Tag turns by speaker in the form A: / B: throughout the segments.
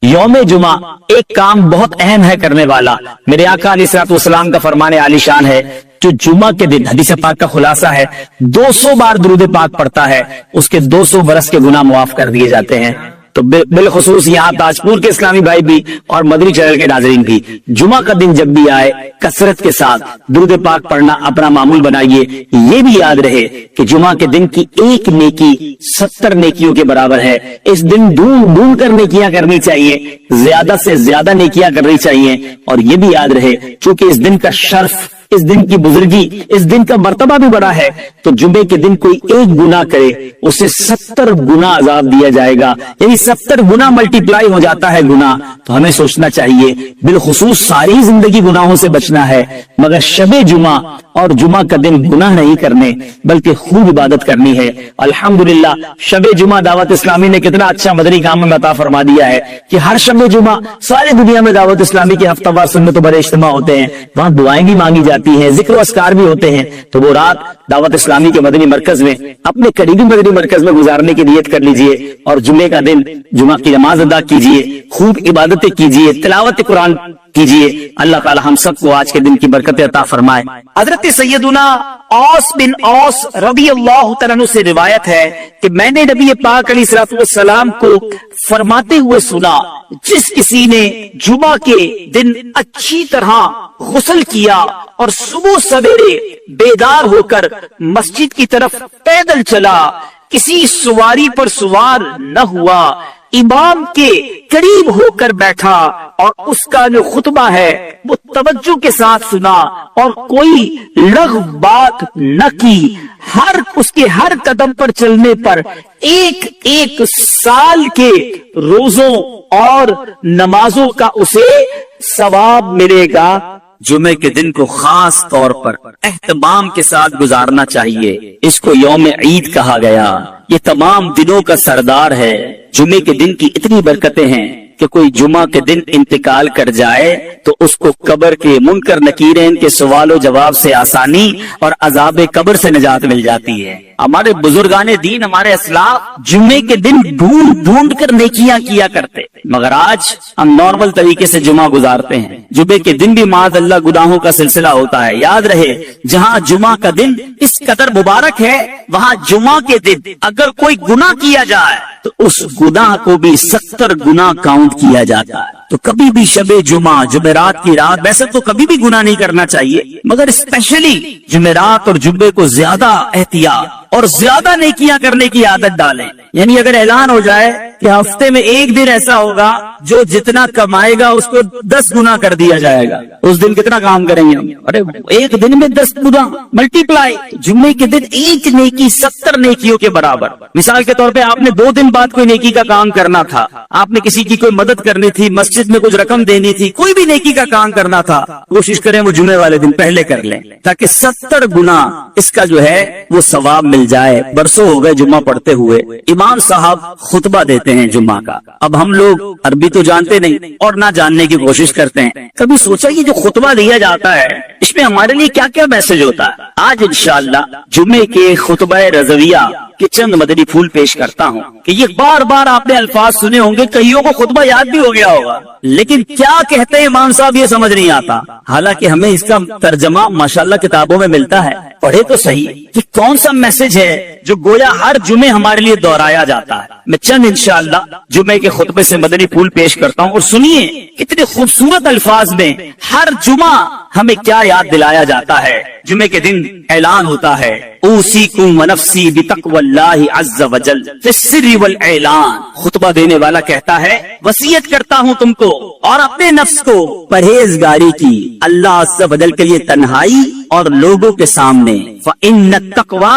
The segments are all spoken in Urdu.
A: یوم جمعہ ایک کام بہت اہم ہے کرنے والا. میرے آقا علیہ الصلوۃ والسلام کا فرمان عالی شان ہے، جو جمعہ کے دن حدیث پاک کا خلاصہ ہے 200 بار درود پاک پڑھتا ہے اس کے 200 برس کے گناہ معاف کر دیے جاتے ہیں. تو بالخصوص یہاں تاجپور کے اسلامی بھائی بھی اور مدنی چینل کے ناظرین بھی جمعہ کا دن جب بھی آئے کثرت کے ساتھ درود پاک پڑھنا اپنا معمول بنائیے. یہ بھی یاد رہے کہ جمعہ کے دن کی ایک نیکی 70 نیکیوں کے برابر ہے. اس دن ڈھونڈ ڈھونڈ کر نیکیاں کرنی چاہیے، زیادہ سے زیادہ نیکیاں کرنی چاہیے. اور یہ بھی یاد رہے چونکہ اس دن کا شرف، اس دن کی بزرگی، اس دن کا مرتبہ بھی بڑا ہے، تو جمعے کے دن کوئی ایک گناہ کرے اسے 70 گنا عذاب دیا جائے گا، یعنی 70 گنا ملٹی پلائی ہو جاتا ہے گناہ. تو ہمیں سوچنا چاہیے بالخصوص ساری زندگی گناہوں سے بچنا ہے، مگر شب جمعہ اور جمعہ کا دن گناہ نہیں کرنے بلکہ خوب عبادت کرنی ہے. الحمدللہ شب جمعہ دعوت اسلامی نے کتنا اچھا مدنی کام میں عطا فرما دیا ہے کہ ہر شب جمعہ ساری دنیا میں دعوت اسلامی کے ہفتہ وار سنت و بڑے اجتماع ہوتے ہیں، وہاں دعائیں بھی مانگی جاتی ہیں، ذکر و اذکار بھی ہوتے ہیں. تو وہ رات دعوت اسلامی کے مدنی مرکز میں اپنے قریبی مدنی مرکز میں گزارنے کی نیت کر لیجئے اور جمعے کا دن جمعہ کی نماز ادا کیجئے، خوب عبادتیں کیجئے، تلاوت قرآن کیجئے. اللہ تعالی ہم سب کو آج کے دن کی برکت عطا فرمائے. حضرت سیدنا اوس بن اوس رضی اللہ تعالیٰ عنہ سے روایت ہے کہ میں نے نبی پاک علیہ الصلوۃ والسلام کو فرماتے ہوئے سنا، جس کسی نے جمعہ کے دن اچھی طرح غسل کیا اور صبح سویرے بیدار ہو کر مسجد کی طرف پیدل چلا، کسی سواری پر سوار نہ ہوا، امام کے قریب ہو کر بیٹھا اور اس کا جو خطبہ ہے وہ توجہ کے ساتھ سنا اور کوئی لغو بات نہ کی، اس کے ہر قدم پر چلنے پر ایک ایک سال کے روزوں اور نمازوں کا اسے ثواب ملے گا. جمعے کے دن کو خاص طور پر اہتمام کے ساتھ گزارنا چاہیے. اس کو یوم عید کہا گیا، یہ تمام دنوں کا سردار ہے. جمعے کے دن کی اتنی برکتیں ہیں کہ کوئی جمعہ کے دن انتقال کر جائے تو اس کو قبر کے منکر نکیرین کے سوال و جواب سے آسانی اور عذاب قبر سے نجات مل جاتی ہے. ہمارے بزرگان دین، ہمارے اسلاف جمعے کے دن ڈھونڈ ڈھونڈ کر نیکیاں کیا کرتے، مگر آج ہم نارمل طریقے سے جمعہ گزارتے ہیں. جمعے کے دن بھی معاذ اللہ گناہوں کا سلسلہ ہوتا ہے. یاد رہے جہاں جمعہ کا دن اس قدر مبارک ہے وہاں جمعہ کے دن اگر کوئی گناہ کیا جائے تو اس گناہ کو بھی 70 گنا کاؤنٹ کیا جاتا ہے. تو کبھی بھی شب جمعہ جمعرات کی رات، ویسے تو کبھی بھی گناہ نہیں کرنا چاہیے، مگر اسپیشلی جمعرات اور جمعے کو زیادہ احتیاط اور زیادہ نیکیاں کرنے کی عادت ڈالیں. یعنی اگر اعلان ہو جائے کہ ہفتے میں ایک دن ایسا ہوگا جو جتنا کمائے گا اس کو 10 گنا کر دیا جائے گا، اس دن کتنا کام کریں گے ہم؟ ارے ایک دن میں 10 گنا ملٹی پلائی. جمعے کے دن ایک نیکی 70 نیکیوں کے برابر. مثال کے طور پہ آپ نے 2 دن بعد کوئی نیکی کا کام کرنا تھا، آپ نے کسی کی کوئی مدد کرنی تھی، مسجد میں کچھ رقم دینی تھی، کوئی بھی نیکی کا کام کرنا تھا، کوشش کریں وہ جمعے والے دن پہلے کر لیں تاکہ 70 گنا اس کا جو ہے وہ ثواب مل جائے. برسوں ہو گئے جمعہ پڑھتے ہوئے، امام صاحب خطبہ دیتے ہیں جمعہ کا. اب ہم لوگ عربی تو جانتے نہیں اور نہ جاننے کی کوشش کرتے ہیں. کبھی سوچا یہ جو خطبہ دیا جاتا ہے اس میں ہمارے لیے کیا کیا میسج ہوتا ہے؟ آج انشاءاللہ جمعے کے خطبہ رضویہ کے چند مدنی پھول پیش کرتا ہوں کہ یہ بار بار آپ نے الفاظ سنے ہوں گے، کئیوں کو خطبہ یاد بھی ہو گیا ہوگا، لیکن کیا کہتے ہیں امام صاحب یہ سمجھ نہیں آتا. حالانکہ ہمیں اس کا ترجمہ ماشاءاللہ کتابوں میں ملتا ہے، پڑھے تو صحیح کہ کون سا میسج ہے جو گویا ہر جمعے ہمارے لیے دہرایا جاتا ہے. میں چند انشاءاللہ جمعے کے خطبے سے مدنی پھول پیش کرتا ہوں اور سنیے کتنے خوبصورت الفاظ میں ہر جمعہ ہمیں کیا یاد دلایا جاتا ہے. جمعے کے دن اعلان ہوتا ہے اوصیکم ونفسی بتقوی اللہ عز وجل فی السر والاعلان. خطبہ دینے والا کہتا ہے وصیت کرتا ہوں تم کو اور اپنے نفس کو پرہیزگاری کی اللہ عز وجل کے لیے تنہائی اور لوگوں کے سامنے. فإن التقوی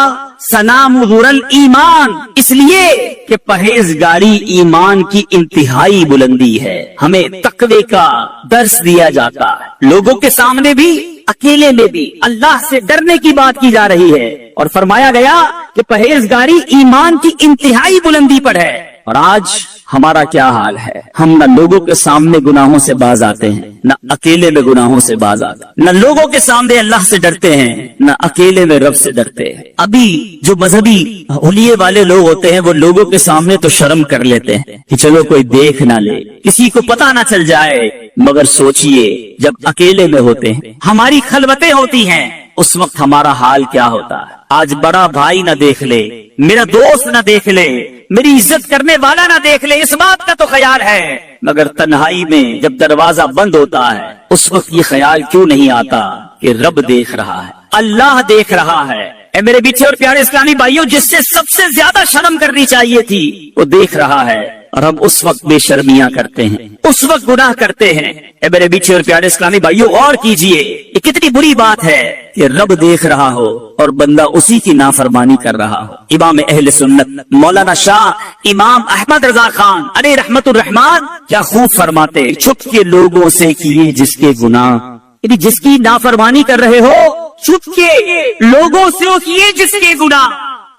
A: سنام ظہور الایمان، اس لیے کہ پرہیزگاری ایمان کی انتہائی بلندی ہے. ہمیں تقوی کا درس دیا جاتا ہے، لوگوں کے سامنے بھی اکیلے میں بھی اللہ سے ڈرنے کی بات کی جا رہی ہے اور فرمایا گیا کہ پرہیزگاری ایمان کی انتہائی بلندی پر ہے. اور آج ہمارا کیا حال ہے؟ ہم نہ لوگوں کے سامنے گناہوں سے باز آتے ہیں، نہ اکیلے میں گناہوں سے باز آتے ہیں، نہ لوگوں کے سامنے اللہ سے ڈرتے ہیں، نہ اکیلے میں رب سے ڈرتے ہیں۔ ابھی جو مذہبی حلیے والے لوگ ہوتے ہیں وہ لوگوں کے سامنے تو شرم کر لیتے ہیں کہ چلو کوئی دیکھ نہ لے، کسی کو پتہ نہ چل جائے، مگر سوچئے جب اکیلے میں ہوتے ہیں، ہماری خلوتیں ہوتی ہیں، اس وقت ہمارا حال کیا ہوتا ہے؟ آج بڑا بھائی نہ دیکھ لے، میرا دوست نہ دیکھ لے، میری عزت کرنے والا نہ دیکھ لے، اس بات کا تو خیال ہے، مگر تنہائی میں جب دروازہ بند ہوتا ہے اس وقت یہ خیال کیوں نہیں آتا کہ رب دیکھ رہا ہے، اللہ دیکھ رہا ہے۔ اے میرے بیچے اور پیارے اسلامی بھائیوں، جس سے سب سے زیادہ شرم کرنی چاہیے تھی وہ دیکھ رہا ہے، اور ہم اس وقت بے شرمیاں کرتے ہیں، اس وقت گناہ کرتے ہیں۔ اے میرے بیچے اور پیارے اسلامی بھائیوں، اور کیجئے، یہ کتنی بری بات ہے کہ رب دیکھ رہا ہو اور بندہ اسی کی نافرمانی کر رہا ہو۔ امام اہل سنت مولانا شاہ امام احمد رضا خان علیہ رحمت الرحمان کیا خوب فرماتے، چھپ کے لوگوں سے کیے جس کے گناہ، یعنی جس کی نافرمانی کر رہے ہو چھپ کے لوگوں سے کیے جس کے گناہ،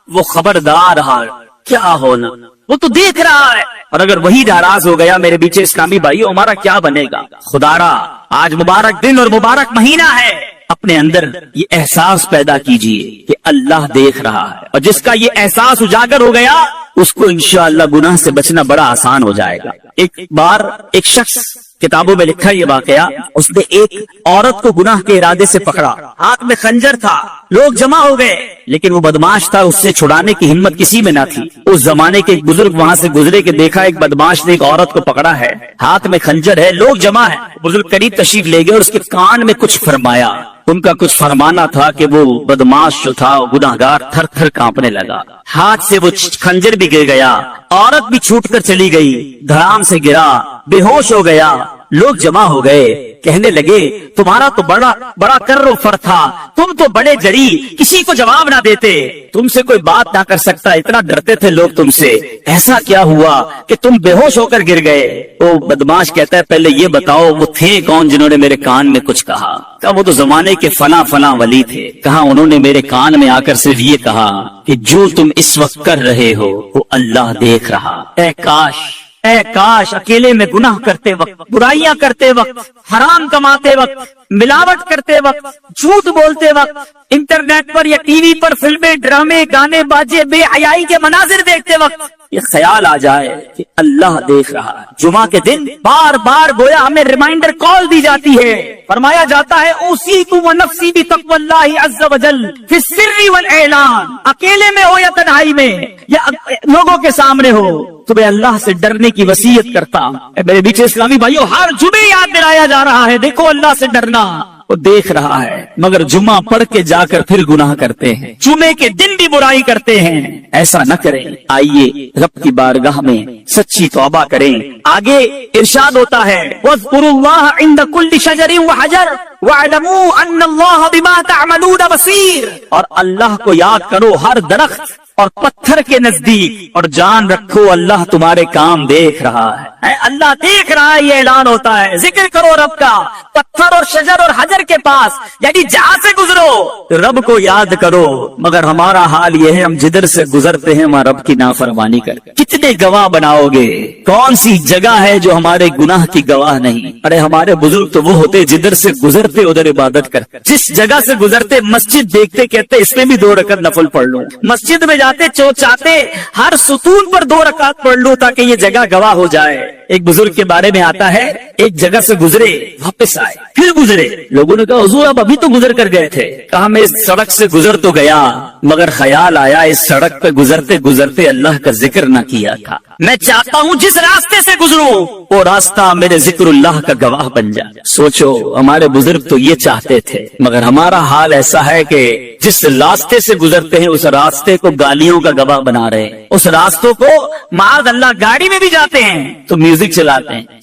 A: وہ خبردار حال کیا ہونا، وہ تو دیکھ رہا ہے، اور اگر وہی ناراض ہو گیا میرے بیچے اسلامی بھائیو، ہمارا کیا بنے گا؟ خدارا آج مبارک دن اور مبارک مہینہ ہے، اپنے اندر یہ احساس پیدا کیجئے کہ اللہ دیکھ رہا ہے، اور جس کا یہ احساس اجاگر ہو گیا اس کو انشاءاللہ گناہ سے بچنا بڑا آسان ہو جائے گا۔ ایک بار ایک شخص، کتابوں میں لکھا یہ واقعہ، اس نے ایک عورت کو گناہ کے ارادے سے پکڑا، ہاتھ میں خنجر تھا، لوگ جمع ہو گئے، لیکن وہ بدماش تھا، اس سے چھڑانے کی ہمت کسی میں نہ تھی۔ اس زمانے کے ایک بزرگ وہاں سے گزرے کہ دیکھا ایک بدماش نے ایک عورت کو پکڑا ہے، ہاتھ میں خنجر ہے، لوگ جمع ہے، بزرگ قریب تشریف لے گئے اور اس کے کان میں کچھ فرمایا۔ ان کا کچھ فرمانا تھا کہ وہ بدماش جو تھا وہ گناہگار تھر تھر کانپنے لگا، ہاتھ سے وہ خنجر بھی گر گیا، عورت بھی چھوٹ کر چلی گئی، دھڑام سے گرا، بے ہوش ہو گیا۔ لوگ جمع ہو گئے، کہنے لگے تمہارا تو بڑا کر و فر تھا، تم تو بڑے جڑی، کسی کو جواب نہ دیتے، تم سے کوئی بات نہ کر سکتا، اتنا ڈرتے تھے لوگ تم سے، ایسا کیا ہوا کہ تم بے ہوش ہو کر گر گئے؟ وہ بدماش کہتا ہے پہلے یہ بتاؤ وہ تھے کون جنہوں نے میرے کان میں کچھ کہا؟ کہا وہ تو زمانے کے فلاں ولی تھے، کہا انہوں نے میرے کان میں آ کر صرف یہ کہا کہ جو تم اس وقت کر رہے ہو وہ اللہ دیکھ رہا۔ اے کاش اکیلے میں گناہ کرتے وقت، برائیاں کرتے وقت، حرام کماتے وقت، ملاوٹ کرتے وقت، جھوٹ بولتے وقت، انٹرنیٹ پر یا ٹی وی پر فلمیں، ڈرامے، گانے باجے، بے حیائی کے مناظر دیکھتے وقت یہ خیال آ جائے کہ اللہ دیکھ رہا ہے۔ جمعہ کے دن بار بار گویا ہمیں ریمائنڈر کال دی جاتی ہے، فرمایا جاتا ہے اوصیکم ونفسی بتقوی اللہ عز وجل فی السر والاعلان، اکیلے میں ہو یا تنہائی میں یا لوگوں کے سامنے ہو، تمہیں اللہ سے ڈرنے کی وصیت کرتا ہوں۔ میرے بیچے اسلامی بھائیو، ہر جمعے یاد دلایا جا رہا ہے دیکھو اللہ سے ڈرنا، وہ دیکھ رہا ہے، مگر جمعہ پڑھ کے جا کر پھر گناہ کرتے ہیں، جمعے کے دن بھی برائی کرتے ہیں۔ ایسا نہ کریں، آئیے رب کی بارگاہ میں سچی توبہ کریں۔ آگے ارشاد ہوتا ہے وَاذْكُرُوا اللَّهَ عِنْدَ كُلِّ شَجَرٍ وَحَجَرٍ وَاعْلَمُوا أَنَّ اللَّهَ بِمَا تَعْمَلُونَ بَصِيرٌ، اور اللہ کو یاد کرو ہر درخت اور پتھر کے نزدیک، اور جان رکھو اللہ تمہارے کام دیکھ رہا ہے۔ اللہ دیکھ رہا ہے، یہ اعلان ہوتا ہے۔ ذکر کرو رب کا، پتھر اور شجر اور حجر کے پاس، یعنی جہاں سے گزرو رب کو یاد کرو، مگر ہمارا حال یہ ہے ہم جدھر سے گزرتے ہیں وہاں رب کی نافرمانی کر۔ کتنے گواہ بناؤ گے؟ کون سی جگہ ہے جو ہمارے گناہ کی گواہ نہیں؟ ارے ہمارے بزرگ تو وہ ہوتے جدھر سے گزرتے ادھر عبادت کرتے، جس جگہ سے گزرتے مسجد دیکھتے کہتے اس میں بھی 2 رکعت نفل پڑھ لوں، مسجد میں جاتے چاہتے ہر ستون پر 2 رکعت پڑھ لوں تاکہ یہ جگہ گواہ ہو جائے۔ ایک بزرگ کے بارے میں آتا ہے ایک جگہ سے گزرے، واپس آئے، پھر گزرے، لوگوں نے کہا حضور آپ ابھی تو گزر کر گئے تھے، کہا میں اس سڑک سے گزر تو گیا مگر خیال آیا اس سڑک پہ گزرتے گزرتے اللہ کا ذکر نہ کیا تھا، میں چاہتا ہوں جس راستے سے گزروں وہ راستہ میرے ذکر اللہ کا گواہ بن جائے۔ سوچو ہمارے بزرگ تو یہ چاہتے تھے، مگر ہمارا حال ایسا ہے کہ جس راستے سے گزرتے ہیں اس راستے کو گالیوں کا گواہ بنا رہے ہیں، اس راستوں کو معاذ اللہ گاڑی میں بھی جاتے ہیں تو میوزک چلاتے ہیں،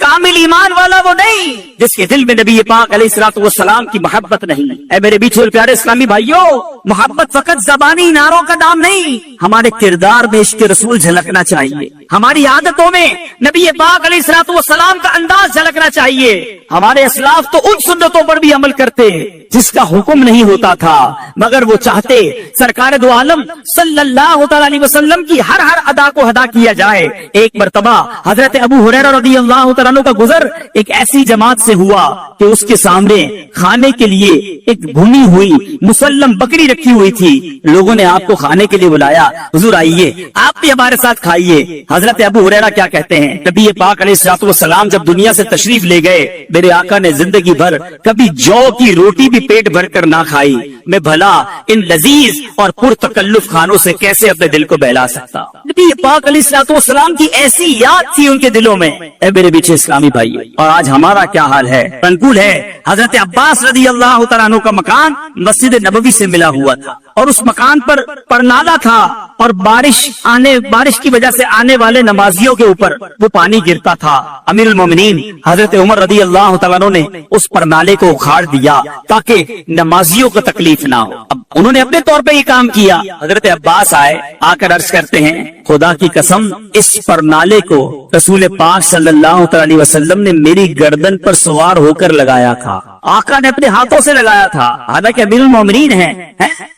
A: کامل ایمان والا وہ نہیں جس کے دل میں نبی پاک علیہ الصلوۃ والسلام کی محبت نہیں. اے میرے بیچ اور پیارے اسلامی بھائیوں، محبت فقط زبانی نعروں کا نام نہیں، ہمارے کردار میں عشق رسول جھلکنا چاہیے، ہماری عادتوں میں نبی پاک علیہ الصلوۃ والسلام کا انداز جھلکنا چاہیے. ہمارے اسلاف تو ان سنتوں پر بھی عمل کرتے جس کا حکم نہیں ہوتا تھا، مگر وہ چاہتے سرکار دو عالم صلی اللہ تعالی علیہ وسلم کی ہر ادا کو ادا کیا جائے. ایک مرتبہ حضرت ابو ہریرہ رضی اللہ تعالیٰ عنہ کا گزر ایک ایسی جماعت سے ہوا کہ اس کے سامنے کھانے کے لیے ایک بھنی ہوئی مسلم بکری رکھی ہوئی تھی. لوگوں نے آپ کو کھانے کے لیے بلایا، حضور آئیے آپ بھی ہمارے ساتھ کھائیے. حضرت ابو ہریرہ کیا کہتے ہیں، نبی پاک علیہ الصلوۃ والسلام جب دنیا سے تشریف لے گئے، میرے آقا نے زندگی بھر کبھی جو کی روٹی بھی پیٹ بھر کر نہ کھائی. میں بھلا ان لذیذ اور پرتکلف کھانوں سے کیسے اپنے دل کو بہلا سکتا. نبی پاک علیہ الصلوۃ والسلام کی ایسی یاد تھی ان کے دلوں میں. اے میرے پیچھے اسلامی بھائی، اور آج ہمارا کیا حال ہے؟ منقول ہے حضرت عباس رضی اللہ تعالیٰ عنہ کا مکان مسجد نبوی سے ملا ہوا تھا، اور اس مکان پر پرنالا تھا، اور بارش کی وجہ سے آنے والے نمازیوں کے اوپر وہ پانی گرتا تھا. امیر المومنین حضرت عمر رضی اللہ تعالیٰ عنہ نے اس پرنالے کو اکھاڑ دیا تاکہ نمازیوں کو تکلیف نہ ہو. اب انہوں نے اپنے طور پہ یہ کام کیا. حضرت عباس آئے، آ کر عرض کرتے ہیں، خدا کی قسم اس پرنالے کو رسول پاک صلی اللہ علیہ وسلم نے میری گردن پر سوار ہو کر لگایا تھا. آقا نے اپنے ہاتھوں سے لگایا تھا، حالانکہ امیر المومنین ہیں.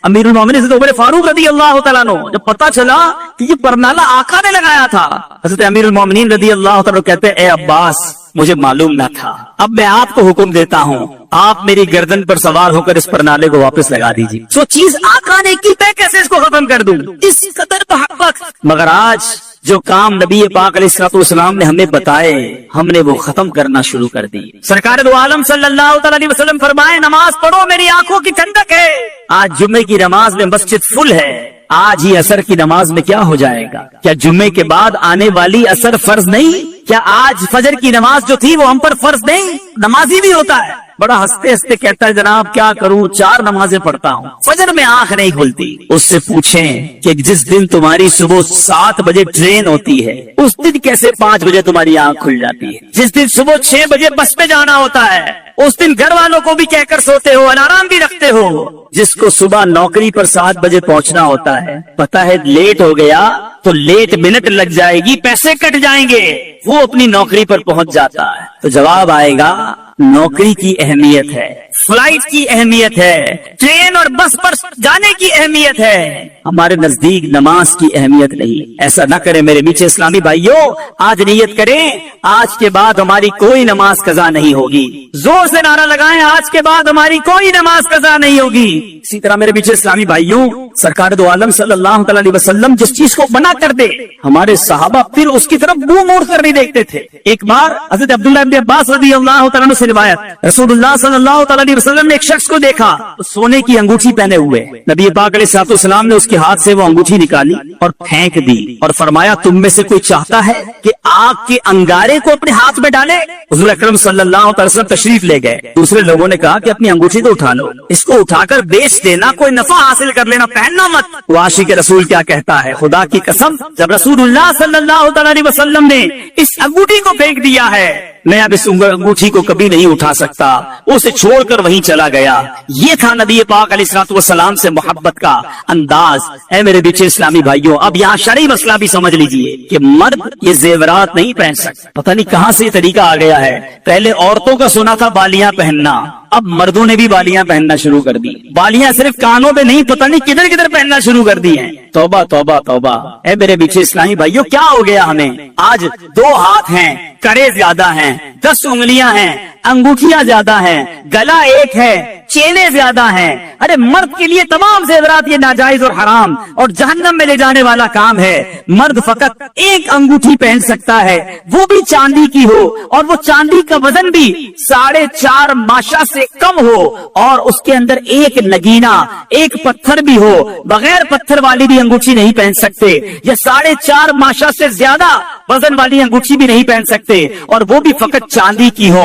A: امیر المومنین حضرت عمر فاروق رضی اللہ تعالیٰ عنہ جب پتا چلا کہ یہ پرنالہ آقا نے لگایا تھا، حضرت امیر المومنین رضی اللہ تعالیٰ کہتے ہیں، اے عباس مجھے معلوم نہ تھا، اب میں آپ کو حکم دیتا ہوں، آپ میری گردن پر سوار ہو کر اس پرنالے کو واپس لگا دیجیے. سو چیز آقا نے کی، میں کیسے اس کو ختم کر دوں؟ اس قدر محبت. مگر آج جو کام نبی پاک علیہ الصلوۃ والسلام نے ہمیں بتائے، ہم نے وہ ختم کرنا شروع کر دی. سرکار دو عالم صلی اللہ تعالی علیہ وسلم فرمائے، نماز پڑھو میری آنکھوں کی ٹھنڈک ہے. آج جمعے کی نماز میں مسجد فل ہے، آج ہی عصر کی نماز میں کیا ہو جائے گا؟ کیا جمعے کے بعد آنے والی عصر فرض نہیں؟ کیا آج فجر کی نماز جو تھی وہ ہم پر فرض نہیں؟ نمازی بھی ہوتا ہے، بڑا ہنستے ہنستے کہتا ہے، جناب کیا کروں، 4 نمازیں پڑھتا ہوں، فجر میں آنکھ نہیں کھلتی. اس سے پوچھیں کہ جس دن تمہاری صبح 7 بجے ٹرین ہوتی ہے، اس دن کیسے 5 بجے تمہاری آنکھ کھل جاتی ہے؟ جس دن صبح 6 بجے بس پہ جانا ہوتا ہے، اس دن گھر والوں کو بھی کہہ کر سوتے ہو، الارم بھی رکھتے ہو. جس کو صبح نوکری پر 7 بجے پہنچنا ہوتا ہے، پتا ہے لیٹ ہو گیا تو لیٹ منٹ لگ جائے گی، پیسے کٹ جائیں گے، وہ اپنی نوکری پر پہنچ جاتا ہے. تو جواب آئے گا، نوکری کی اہمیت ہے، فلائٹ کی اہمیت ہے، ٹرین اور بس پر جانے کی اہمیت ہے، ہمارے نزدیک نماز کی اہمیت نہیں. ایسا نہ کریں میرے میٹھے اسلامی بھائیوں. آج نیت کریں، آج کے بعد ہماری کوئی نماز قضا نہیں ہوگی. زور سے نعرہ لگائیں، آج کے بعد ہماری کوئی نماز قضا نہیں ہوگی. اسی طرح میرے میٹھے اسلامی بھائیوں، سرکار دو عالم صلی اللہ علیہ وسلم جس چیز کو منع کر دے، ہمارے صحابہ پھر اس کی طرف منہ موڑ کر نہیں دیکھتے تھے. ایک بار حضرت عبداللہ بن عباس رضی اللہ تعالیٰ عنہ سے روایت، رسول اللہ صلی اللہ تعالیٰ علیہ وسلم نے ایک شخص کو دیکھا سونے کی انگوٹھی پہنے ہوئے. نبی پاک علیہ الصلوۃ والسلام نے اس کے ہاتھ سے وہ انگوٹھی نکالی اور پھینک دی اور فرمایا، تم میں سے کوئی چاہتا ہے کہ آگ کے انگارے کو اپنے ہاتھ میں ڈالے؟ حضور اکرم صلی اللہ علیہ وسلم تشریف لے گئے. دوسرے لوگوں نے کہا کہ اپنی انگوٹھی تو اٹھا لو، اس کو اٹھا کر بیچ دینا، کوئی نفع حاصل کر لینا، پہننا مت. وہ عاشق رسول کیا کہتا ہے، خدا کی قسم جب رسول اللہ صلی اللہ علیہ وسلم نے اس انگوٹھی کو پھینک دیا ہے، میں اب اس انگوٹھی کو کبھی نہیں اٹھا سکتا، اسے چھوڑ کر وہیں چلا گیا. یہ تھا نبی پاک علیہ الصلوۃ والسلام سے محبت کا انداز. اے میرے بیچے اسلامی بھائیوں، اب یہاں شرعی مسئلہ بھی سمجھ لیجئے کہ مرد یہ زیورات نہیں پہن سکتا. پتہ نہیں کہاں سے یہ طریقہ آ گیا ہے. پہلے عورتوں کا سنا تھا بالیاں پہننا، اب مردوں نے بھی بالیاں پہننا شروع کر دی. بالیاں صرف کانوں پہ نہیں، پتہ نہیں کدھر کدھر پہننا شروع کر دی ہیں. توبہ توبہ توبہ. اے میرے بیچے اسلامی بھائیوں، کیا ہو گیا ہمیں؟ آج 2 ہاتھ ہیں، کڑے زیادہ ہیں، 10 انگلیاں ہیں، انگوٹھیاں زیادہ ہیں، گلا ایک ہے، چینے زیادہ ہیں. ارے مرد کے لیے تمام زیورات یہ ناجائز اور حرام اور جہنم میں لے جانے والا کام ہے. مرد فقط ایک انگوٹھی پہن سکتا ہے، وہ بھی چاندی کی ہو، اور وہ چاندی کا وزن بھی 4.5 ماشا سے کم ہو، اور اس کے اندر ایک نگینا، ایک پتھر بھی ہو. بغیر پتھر والی بھی انگوٹھی نہیں پہن سکتے، یا 4.5 ماشا سے زیادہ وزن والی انگوٹھی بھی نہیں پہن سکتے، اور وہ بھی فقط چاندی کی ہو.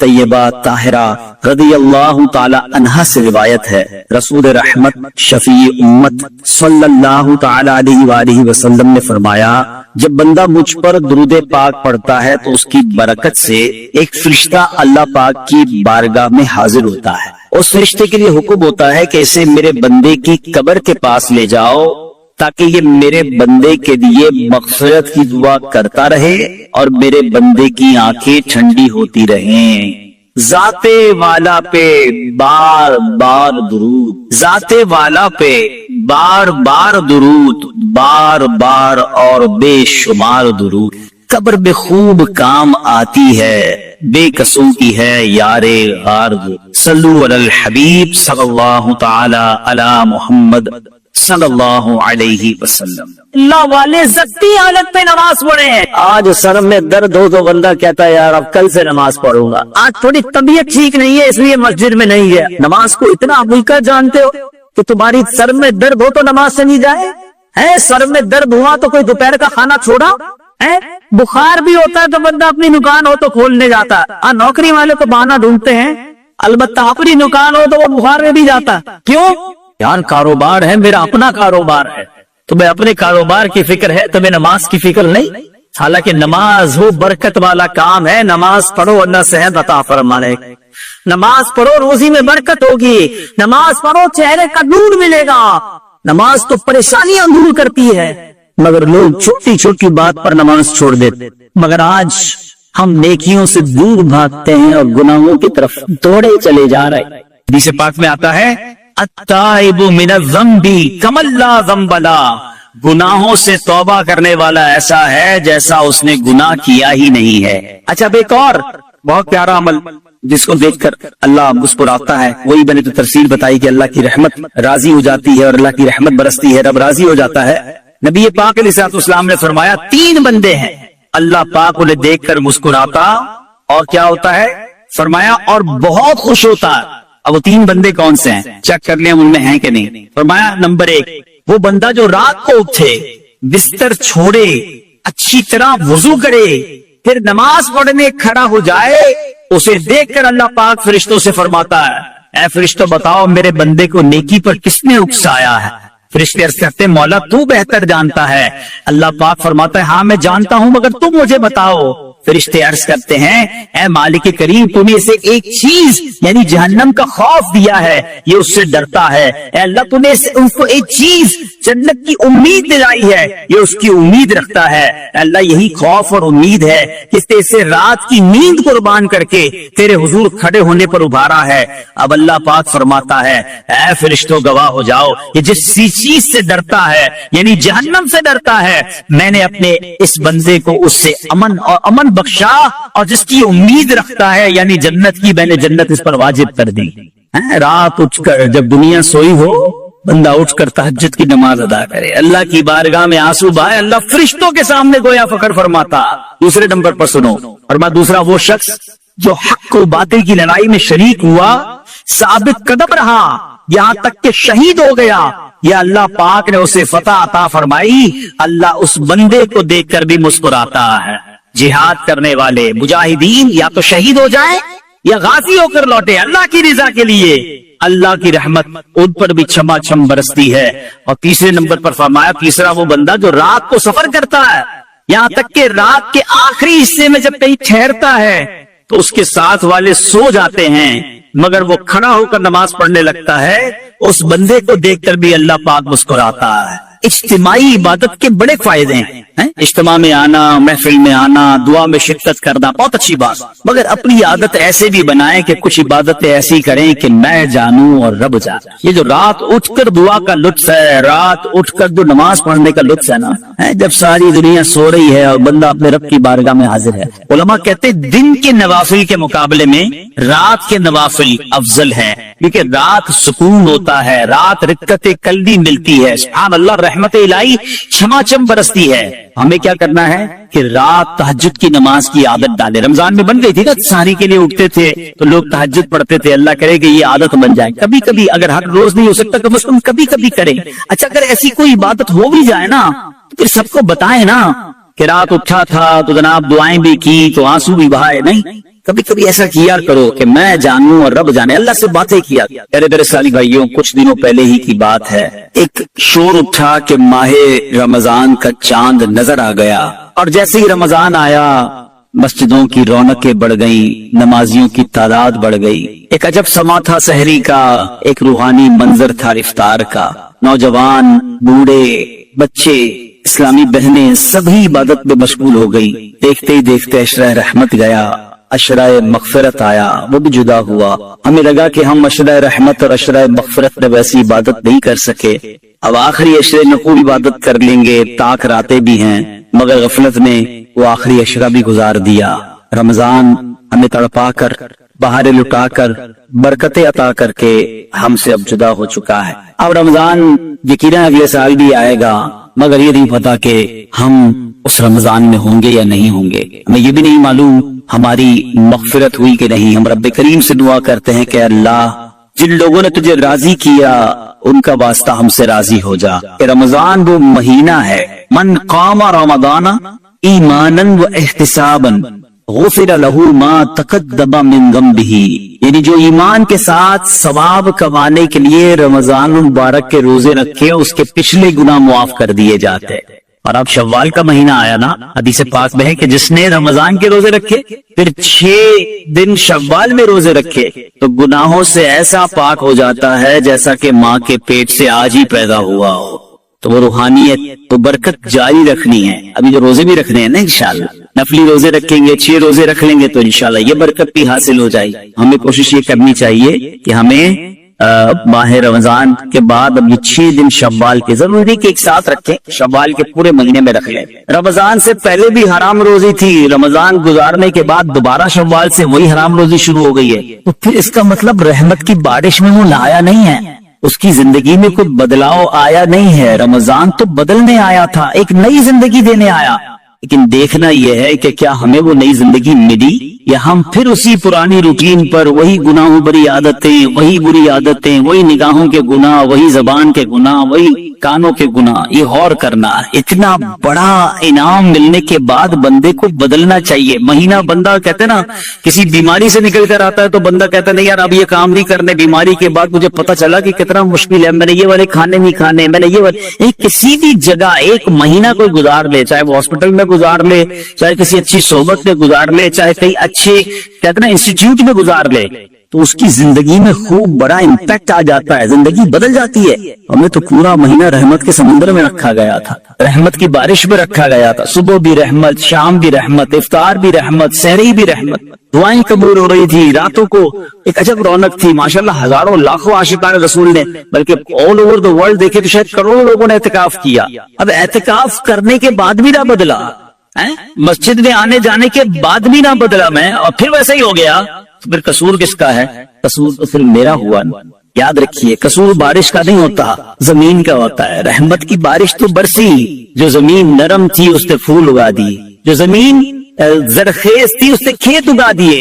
B: طیبہ طاہرہ رضی اللہ تعالی عنہا سے روایت ہے، رسول رحمت شفیع امت صلی اللہ تعالی علیہ وآلہ وسلم نے فرمایا، جب بندہ مجھ پر درود پاک پڑھتا ہے تو اس کی برکت سے ایک فرشتہ اللہ پاک کی بارگاہ میں حاضر ہوتا ہے۔ اس فرشتے کے لیے حکم ہوتا ہے کہ اسے میرے بندے کی قبر کے پاس لے جاؤ تاکہ یہ میرے بندے کے لیے مغفرت کی دعا کرتا رہے اور میرے بندے کی آنکھیں ٹھنڈی ہوتی رہیں۔ ذات والا پہ بار بار درود، ذات والا پہ بار بار درود، بار بار اور بے شمار درود، قبر میں خوب کام آتی ہے، بے قصوں کی ہے یار غارد۔ صلو علی الحبیب صلی اللہ تعالی علی محمد صلی اللہ علیہ وسلم۔
A: اللہ والے سختی حالت پہ نماز پڑھے ہیں، آج سر میں درد ہو تو بندہ کہتا ہے یار اب کل سے نماز پڑھوں گا، آج تھوڑی طبیعت ٹھیک نہیں ہے اس لیے مسجد میں نہیں گیا۔ نماز کو اتنا ملکہ جانتے ہو کہ تمہاری سر میں درد ہو تو نماز سے نہیں جائے ہے؟ سر میں درد ہوا تو کوئی دوپہر کا کھانا چھوڑا ہے؟ بخار بھی ہوتا ہے تو بندہ اپنی دکان ہو تو کھولنے جاتا ہے۔ نوکری والے تو بہانہ ڈھونڈتے ہیں، البتہ اپنی دکان ہو تو وہ بخار میں بھی جاتا۔ کیوں؟ یار کاروبار ہے، میرا اپنا کاروبار ہے، تمہیں اپنے کاروبار کی فکر ہے، تمہیں نماز کی فکر نہیں۔ حالانکہ نماز وہ برکت والا کام ہے، نماز پڑھو اللہ صحت عطا فرمائے، نماز پڑھو روزی میں برکت ہوگی، نماز پڑھو چہرے کا نور ملے گا۔ نماز تو پریشانیاں دور کرتی ہے، مگر لوگ چھوٹی چھوٹی بات پر نماز چھوڑ دیتے۔ مگر آج ہم نیکیوں سے دور بھاگتے ہیں اور گناہوں کی طرف دوڑے چلے جا رہے ہیں۔ حدیث پاک میں آتا ہے التائب من الذنب کمن لا ذنب لہ، گناہوں سے توبہ کرنے والا ایسا ہے جیسا اس نے گناہ کیا ہی نہیں ہے۔ اچھا اب ایک اور بہت پیارا عمل جس کو دیکھ کر اللہ مسکراتا ہے، وہی میں نے تو تفصیل بتائی کہ اللہ کی رحمت راضی ہو جاتی ہے اور اللہ کی رحمت برستی ہے، رب راضی ہو جاتا ہے۔ نبی پاک علیہ الصلوۃ والسلام نے فرمایا 3 بندے ہیں اللہ پاک انہیں دیکھ کر مسکراتا اور کیا ہوتا ہے؟ فرمایا اور بہت خوش ہوتا ہے۔ اب وہ 3 بندے کون سے ہیں؟ چیک کر لیں ان میں ہیں کہ نہیں۔ فرمایا نمبر 1 وہ بندہ جو رات کو اٹھے، بستر چھوڑے، اچھی طرح وضو کرے، پھر نماز پڑھنے کھڑا ہو جائے، اسے دیکھ کر اللہ پاک فرشتوں سے فرماتا ہے اے فرشتوں بتاؤ میرے بندے کو نیکی پر کس نے اکسایا ہے؟ فرشتے عرض کرتے ہیں مولا تو بہتر جانتا ہے۔ اللہ پاک فرماتا ہے ہاں میں جانتا ہوں مگر تم مجھے بتاؤ۔ فرشتے عرض کرتے ہیں اے مالک کریم تو نے اسے ایک چیز یعنی جہنم کا خوف دیا ہے، یہ اس سے ڈرتا ہے۔ اے اللہ تو نے اس کو ایک چیز جنت کی امید دلائی ہے، یہ اس کی امید رکھتا ہے۔ اے اللہ یہی خوف اور امید ہے کہ اسے رات کی نیند قربان کر کے تیرے حضور کھڑے ہونے پر ابھارا ہے۔ اب اللہ پاک فرماتا ہے اے فرشتوں گواہ ہو جاؤ یہ جس چیز سے ڈرتا ہے یعنی جہنم سے ڈرتا ہے، میں نے اپنے اس بندے کو اس سے امن بخشا، اور جس کی امید رکھتا ہے یعنی جنت کی، میں نے جنت اس پر واجب کر دی۔ رات اٹھ کر جب دنیا سوئی ہو بندہ اٹھ کر تہجد کی نماز ادا کرے، اللہ کی بارگاہ میں آنسو بہائے، اللہ فرشتوں کے سامنے گویا فخر فرماتا۔ دوسرے نمبر پر سنو، اور دوسرا وہ شخص جو حق و باطل کی لڑائی میں شریک ہوا، ثابت قدم رہا، یہاں تک کہ شہید ہو گیا، یا اللہ پاک نے اسے فتح عطا فرمائی، اللہ اس بندے کو دیکھ کر بھی مسکراتا ہے۔ جہاد کرنے والے مجاہدین یا تو شہید ہو جائیں یا غازی ہو کر لوٹے اللہ کی رضا کے لیے، اللہ کی رحمت ان پر بھی چھما چھم برستی ہے۔ اور تیسرے نمبر پر فرمایا تیسرا وہ بندہ جو رات کو سفر کرتا ہے، یہاں تک کہ رات کے آخری حصے میں جب کہیں ٹھہرتا ہے تو اس کے ساتھ والے سو جاتے ہیں مگر وہ کھڑا ہو کر نماز پڑھنے لگتا ہے، اس بندے کو دیکھ کر بھی اللہ پاک مسکراتا ہے۔ اجتماعی عبادت کے بڑے فائدے ہیں، اجتماع میں آنا، محفل میں آنا، دعا میں شرکت کرنا بہت اچھی بات، مگر اپنی عادت ایسے بھی بنائیں کہ کچھ عبادتیں ایسی کریں کہ میں جانوں اور رب جانے۔ یہ جو رات اٹھ کر دعا کا لطف ہے، رات اٹھ کر جو نماز پڑھنے کا لطف ہے نا، جب ساری دنیا سو رہی ہے اور بندہ اپنے رب کی بارگاہ میں حاضر ہے۔ علماء کہتے ہیں دن کے نوافل کے مقابلے میں رات کے نوافل افضل ہے، کیونکہ رات سکون ہوتا ہے، رات رکعت قلبی ملتی ہے، سبحان اللہ رحمت الہی چھما چھم برستی ہے۔ ہمیں کیا کرنا ہے کہ رات تہجد کی نماز کی عادت ڈالے۔ رمضان میں بن گئی تھی نا، سحری کے لیے اٹھتے تھے تو لوگ تہجد پڑھتے تھے، اللہ کرے کہ یہ عادت بن جائے، کبھی کبھی اگر ہر روز نہیں ہو سکتا کم از کم کبھی کبھی کریں۔ اچھا اگر ایسی کوئی عبادت ہو بھی جائے نا تو پھر سب کو بتائیں نا کہ رات اٹھا تھا تو جناب دعائیں بھی کی تو آنسو بھی بہائے، نہیں
B: کبھی کبھی ایسا کیا کرو کہ میں جانوں اور رب جانے، اللہ سے باتیں کیا۔ میرے سالی بھائیوں، کچھ دنوں پہلے ہی کی بات ہے، ایک شور اٹھا کہ ماہ رمضان کا چاند نظر آ گیا، اور جیسے ہی رمضان آیا مسجدوں کی رونقیں بڑھ گئیں، نمازیوں کی تعداد بڑھ گئی، ایک عجب سما تھا سحری کا، ایک روحانی منظر تھا افطار کا، نوجوان، بوڑھے، بچے، اسلامی بہنیں سبھی عبادت میں مشغول ہو گئی۔ دیکھتے ہی دیکھتے عشرہ رحمت گیا، عشرہ مغفرت آیا، وہ بھی جدا ہوا۔ ہمیں لگا کہ ہم عشرہ رحمت اور عشرہ مغفرت میں ویسی عبادت نہیں کر سکے، اب آخری عشرے نقول عبادت کر لیں گے، تاک راتیں بھی ہیں، مگر غفلت نے وہ آخری عشرہ بھی گزار دیا۔ رمضان ہمیں تڑپا کر، بہاریں لٹا کر، برکتیں عطا کر کے ہم سے اب جدا ہو چکا ہے۔ اب رمضان یقیناً اگلے سال بھی آئے گا، مگر یہ نہیں پتا کہ ہم اس رمضان میں ہوں گے یا نہیں ہوں گے، ہمیں یہ بھی نہیں معلوم ہماری مغفرت ہوئی کہ نہیں۔ ہم رب کریم سے دعا کرتے ہیں کہ اللہ، جن لوگوں نے تجھے راضی کیا ان کا واسطہ ہم سے راضی ہو جا، کہ رمضان وہ مہینہ ہے، من قام رمضان ایمانا و احتسابا غفر له ما تقدم من ذنبه، یعنی جو ایمان کے ساتھ ثواب کمانے کے لیے رمضان المبارک کے روزے رکھے اس کے پچھلے گناہ معاف کر دیے جاتے۔ اور اب شوال کا مہینہ آیا نا، حدیث پاک میں ہے کہ جس نے رمضان کے روزے رکھے پھر 6 دن شوال میں روزے رکھے تو گناہوں سے ایسا پاک ہو جاتا ہے جیسا کہ ماں کے پیٹ سے آج ہی پیدا ہوا ہو۔ تو وہ روحانیت، تو برکت جاری رکھنی ہے۔ ابھی جو روزے بھی رکھنے ہیں نا، انشاءاللہ نفلی روزے رکھیں گے، 6 روزے رکھ لیں گے تو انشاءاللہ یہ برکت بھی حاصل ہو جائے۔ ہمیں کوشش یہ کرنی چاہیے کہ ہمیں ماہ رمضان کے بعد اب یہ 6 دن شوال کے، ضروری نہیں کہ ایک ساتھ رکھیں، شوال کے پورے مہینے میں رکھ لیں۔ رمضان سے پہلے بھی حرام روزی تھی، رمضان گزارنے کے بعد دوبارہ شوال سے وہی حرام روزی شروع ہو گئی ہے، تو پھر اس کا مطلب رحمت کی بارش میں وہ لایا نہیں ہے، اس کی زندگی میں کوئی بدلاؤ آیا نہیں ہے۔ رمضان تو بدلنے آیا تھا، ایک نئی زندگی دینے آیا، لیکن دیکھنا یہ ہے کہ کیا ہمیں وہ نئی زندگی ملی یا ہم پھر اسی پرانی روٹین پر، وہی گناہوں بری عادتیں، وہی بری عادتیں، وہی نگاہوں کے گناہ، وہی زبان کے گناہ، وہی کانوں کے گناہ، یہ غور کرنا۔ اتنا بڑا انعام ملنے کے بعد بندے کو بدلنا چاہیے۔ مہینہ بندہ کہتے نا کسی بیماری سے نکل کر آتا ہے تو بندہ کہتا ہے نہیں یار اب یہ کام نہیں کرنے، بیماری کے بعد مجھے پتا چلا کہ کتنا مشکل ہے، میں نے یہ والے کھانے نہیں کھانے، میں نے یہ والے، کسی بھی جگہ ایک مہینہ کوئی گزار لے، چاہے وہ ہاسپٹل میں گزار لے، چاہے کسی اچھی صحبت میں گزار لے، چاہے کئی اچھے کہتے نا انسٹیٹیوٹ میں گزار لے، تو اس کی زندگی میں خوب بڑا امپیکٹ آ جاتا ہے، زندگی بدل جاتی ہے۔ ہمیں تو پورا مہینہ رحمت کے سمندر میں رکھا گیا تھا، رحمت کی بارش میں رکھا گیا تھا، صبح بھی رحمت، شام بھی رحمت، افطار بھی رحمت، سحری بھی رحمت، دعائیں قبول ہو رہی تھی، راتوں کو ایک عجب رونق تھی، ماشاءاللہ ہزاروں لاکھوں عاشقان رسول نے، بلکہ آل اوور دا ورلڈ دیکھے تو شاید کروڑوں لوگوں نے اعتکاف کیا۔ اب اعتکاف کرنے کے بعد بھی نہ بدلا، مسجد میں آنے جانے کے بعد بھی نہ بدلا میں، اور پھر ویسا ہی ہو گیا، تو پھر قصور کس کا ہے؟ قصور تو پھر میرا ہوا۔ یاد رکھیے قصور بارش کا نہیں ہوتا، زمین کا ہوتا ہے۔ رحمت کی بارش تو برسی، جو زمین نرم تھی اس نے پھول اگا دی، جو زمین زرخیز تھی اس نے کھیت اگا دیے،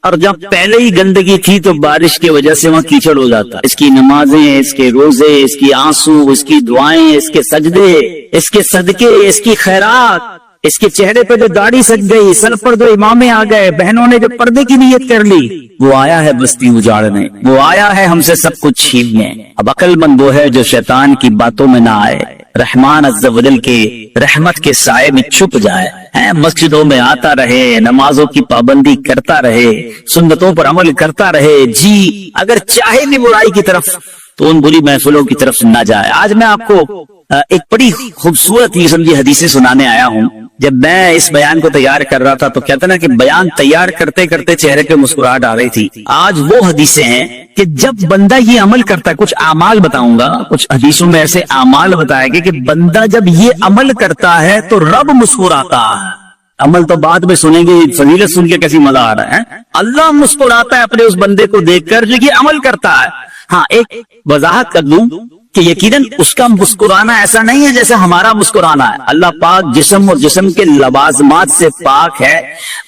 B: اور جب پہلے ہی گندگی تھی تو بارش کی وجہ سے وہاں کیچڑ ہو جاتا۔ اس کی نمازیں، اس کے روزے، اس کی آنسو، اس کی دعائیں، اس کے سجدے، اس کے صدقے، اس کی خیرات، اس کے چہرے پہ جو داڑھی سج گئی، سر پر جو امامے آ گئے، بہنوں نے جو پردے کی نیت کر لی، وہ آیا ہے بستی اجاڑنے، وہ آیا ہے ہم سے سب کچھ چھیننے۔ اب عقل مند وہ ہے جو شیطان کی باتوں میں نہ آئے، رحمان عز و جل کے رحمت کے سائے میں چھپ جائے، مسجدوں میں آتا رہے، نمازوں کی پابندی کرتا رہے، سنتوں پر عمل کرتا رہے، جی اگر چاہے بھی برائی کی طرف تو ان بری محفلوں کی طرف نہ جائے۔ آج میں آپ کو ایک بڑی خوبصورت یہ سمجھی حدیثیں سنانے آیا ہوں۔ جب میں اس بیان کو تیار کر رہا تھا تو کہتے نا کہ بیان تیار کرتے کرتے چہرے پہ مسکراہٹ آ رہی تھی۔ آج وہ حدیثیں ہیں کہ جب بندہ یہ عمل کرتا ہے، کچھ اعمال بتاؤں گا، کچھ حدیثوں میں ایسے اعمال بتائے گئے کہ بندہ جب یہ عمل کرتا ہے تو رب مسکراتا ہے۔ عمل تو بعد میں سنیں گے، فضیلت سن کے کیسی مزہ آ رہا ہے۔ اللہ مسکراتا ہے اپنے اس بندے کو دیکھ کر جو یہ عمل کرتا ہے۔ ہاں ایک وضاحت کر دوں کہ یقیناً اس کا مسکرانا ایسا نہیں ہے جیسے ہمارا مسکرانا ہے۔ اللہ پاک جسم اور جسم کے لوازمات سے پاک ہے،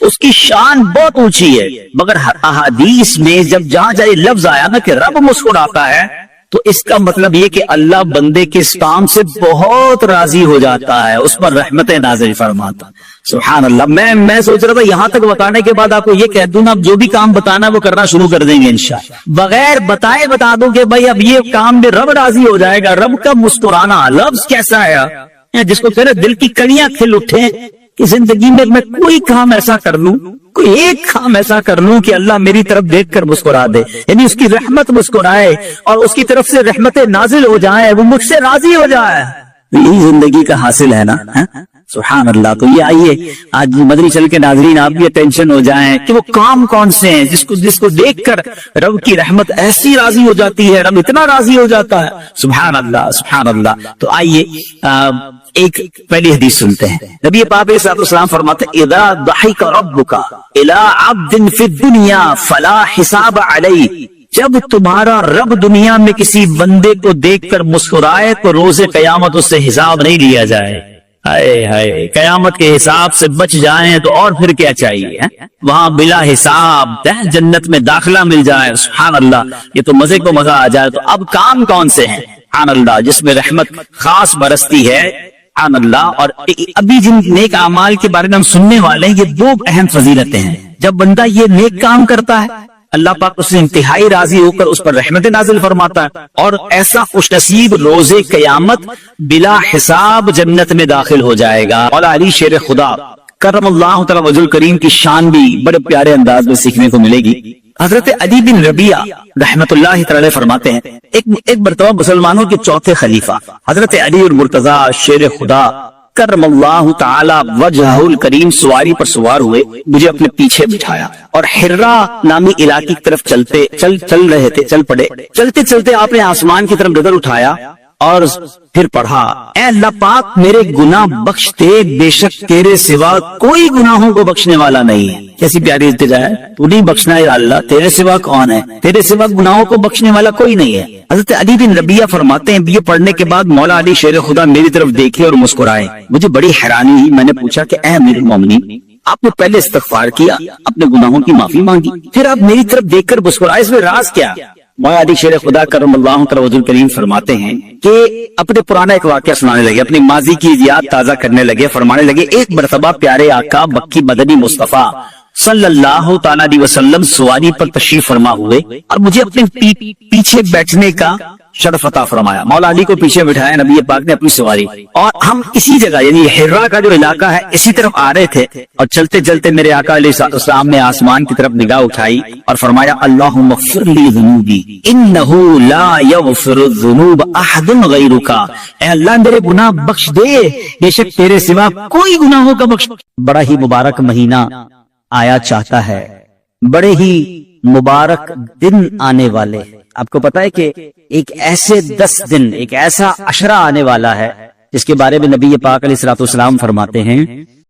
B: اس کی شان بہت اونچی ہے، مگر احادیث میں جب جہاں جائے لفظ آیا نا کہ رب مسکراتا ہے تو اس کا مطلب یہ کہ اللہ بندے کے اس کام سے بہت راضی ہو جاتا ہے، اس پر رحمتیں نازل فرماتا۔ سبحان اللہ۔ میں سوچ رہا تھا یہاں تک بتانے کے بعد آپ کو یہ کہہ دوں نا، اب جو بھی کام بتانا ہے وہ کرنا شروع کر دیں گے انشاءاللہ۔ بغیر بتائے بتا دوں کہ بھائی اب یہ کام میں رب راضی ہو جائے گا۔ رب کا مسکرانا لفظ کیسا ہے، جس کو کہہ رہے دل کی کڑیاں کھل اٹھے کہ زندگی میں کوئی کام ایسا کر لوں، کوئی ایک کام ایسا کر لوں کہ اللہ میری طرف دیکھ کر مسکرا دے، یعنی اس کی رحمت مسکرائے اور اس کی طرف سے رحمتیں نازل ہو جائیں، وہ مجھ سے راضی ہو جائے۔ یہی زندگی کا حاصل ہے نا۔ سبحان اللہ۔ تو یہ آئیے آج مدنی چل کے ناظرین آپ بھی ٹینشن ہو جائیں کہ وہ کام کون سے ہیں جس کو دیکھ کر رب کی رحمت ایسی راضی ہو جاتی ہے، رب اتنا راضی ہو جاتا ہے۔ سبحان اللہ سبحان اللہ۔ تو آئیے ایک پہلی حدیث سنتے ہیں۔ نبی پاک علیہ الصلوۃ والسلام فرماتے ہیں اذا ضحک ربک الی عبد فی الدنیا فلا حساب علیہ، جب تمہارا رب دنیا میں کسی بندے کو دیکھ کر مسکرائے تو روز قیامت اس سے حساب نہیں لیا جائے۔ ہائے ہائے، قیامت کے حساب سے بچ جائیں تو اور پھر کیا چاہیے، وہاں بلا حساب جنت میں داخلہ مل جائے۔ سبحان اللہ، یہ تو مزے کو مزہ آ جائے۔ تو اب کام کون سے ہیں سبحان اللہ جس میں رحمت خاص برستی ہے سبحان اللہ؟ اور ابھی جن نیک اعمال کے بارے میں ہم سننے والے ہیں، یہ دو اہم فضیلتیں ہیں۔ جب بندہ یہ نیک کام کرتا ہے اللہ پاک اس سے انتہائی راضی ہو کر اس پر رحمت نازل فرماتا ہے، اور ایسا خوش نصیب روز قیامت بلا حساب جنت میں داخل ہو جائے گا۔ مولا علی شیر خدا کرم اللہ تعالی وجہ الکریم کی شان بھی بڑے پیارے انداز میں سیکھنے کو ملے گی۔ حضرت علی بن ربیعہ رحمت اللہ تعالی فرماتے ہیں ایک مرتبہ مسلمانوں کے چوتھے خلیفہ حضرت علی المرتضی شیر خدا کرم اللہ تعالی وجہ الکریم سواری پر سوار ہوئے، مجھے اپنے پیچھے بٹھایا اور حرا نامی علاقے کی طرف چل پڑے۔ چلتے چلتے آپ نے آسمان کی طرف نظر اٹھایا اور پھر پڑھا اے اللہ پاک میرے گناہ بخش دے، بے شک تیرے سوا کوئی گناہوں کو بخشنے والا نہیں ہے۔ کیسی پیاری التجا ہے، تو نہیں بخشنا ہے اللہ، تیرے سوا کون ہے، تیرے سوا گناہوں کو بخشنے والا کوئی نہیں ہے۔ حضرت علی بن ربیعہ فرماتے ہیں یہ پڑھنے کے بعد مولا علی شیر خدا میری طرف دیکھے اور مسکرائے، مجھے بڑی حیرانی ہوئی۔ میں نے پوچھا کہ اے امیر المومنین، آپ نے پہلے استغفار کیا، اپنے گناہوں کی معافی مانگی، پھر آپ میری طرف دیکھ کر مسکرائے، اس میں راز کیا؟ مولا علی شیر خدا کرم اللہ تعالی وجہ الکریم فرماتے ہیں کہ اپنے پرانا ایک واقعہ سنانے لگے، اپنی ماضی کی یاد تازہ کرنے لگے۔ فرمانے لگے ایک مرتبہ پیارے آقا مکی مدنی مصطفیٰ صلی اللہ تعالیٰ علیہ وسلم سواری پر تشریف فرما ہوئے اور مجھے اپنے پیچھے بیٹھنے کا شرف عطا فرمایا۔ مولا علی کو پیچھے بٹھایا نبی پاک نے اپنی سواری، اور ہم اسی جگہ یعنی حرا کا جو علاقہ ہے اسی طرف آ رہے تھے، اور چلتے چلتے میرے آقا علیہ السلام نے آسمان کی طرف نگاہ اٹھائی اور فرمایا اللہم اغفر لی ذنوبی انہ لا یغفر الذنوب احد غیرک، اے اللہ میرے گناہ بخش دے، بے شک تیرے سوا کوئی گناہوں کا بخش۔ بڑا ہی مبارک مہینہ آیا چاہتا ہے، بڑے ہی مبارک دن آنے والے۔ آپ کو پتا ہے کہ ایک ایسے 10 دن، ایک ایسا عشرہ آنے والا ہے جس کے بارے میں نبی پاک علیہ الصلوۃ والسلام فرماتے ہیں